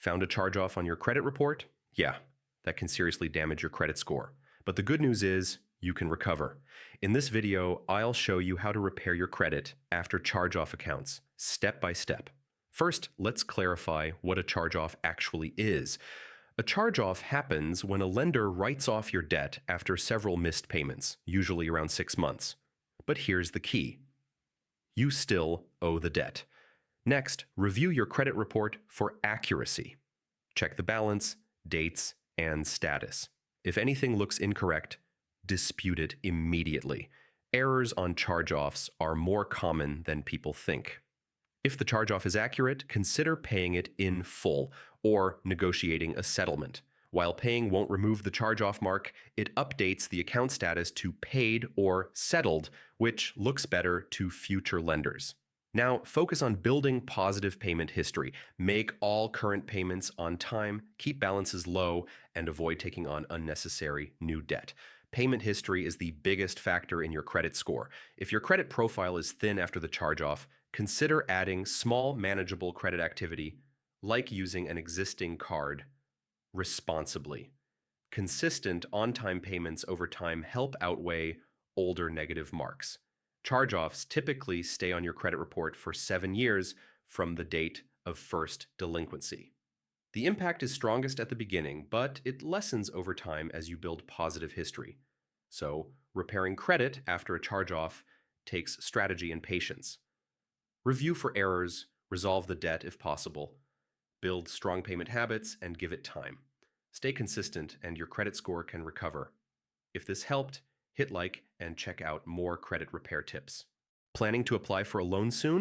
Found a charge-off on your credit report? Yeah, that can seriously damage your credit score. But the good news is you can recover. In this video, I'll show you how to repair your credit after charge-off accounts, step by step. First, let's clarify what a charge-off actually is. A charge-off happens when a lender writes off your debt after several missed payments, usually around 6 months. But here's the key. You still owe the debt. Next, review your credit report for accuracy. Check the balance, dates, and status. If anything looks incorrect, dispute it immediately. Errors on charge-offs are more common than people think. If the charge-off is accurate, consider paying it in full or negotiating a settlement. While paying won't remove the charge-off mark, it updates the account status to paid or settled, which looks better to future lenders. Now, focus on building positive payment history. Make all current payments on time, keep balances low, and avoid taking on unnecessary new debt. Payment history is the biggest factor in your credit score. If your credit profile is thin after the charge-off, consider adding small, manageable credit activity, like using an existing card, responsibly. Consistent on-time payments over time help outweigh older negative marks. Charge-offs typically stay on your credit report for 7 years from the date of first delinquency. The impact is strongest at the beginning, but it lessens over time as you build positive history. So, repairing credit after a charge-off takes strategy and patience. Review for errors, resolve the debt if possible, build strong payment habits, and give it time. Stay consistent and your credit score can recover. If this helped, hit like and check out more credit repair tips. Planning to apply for a loan soon?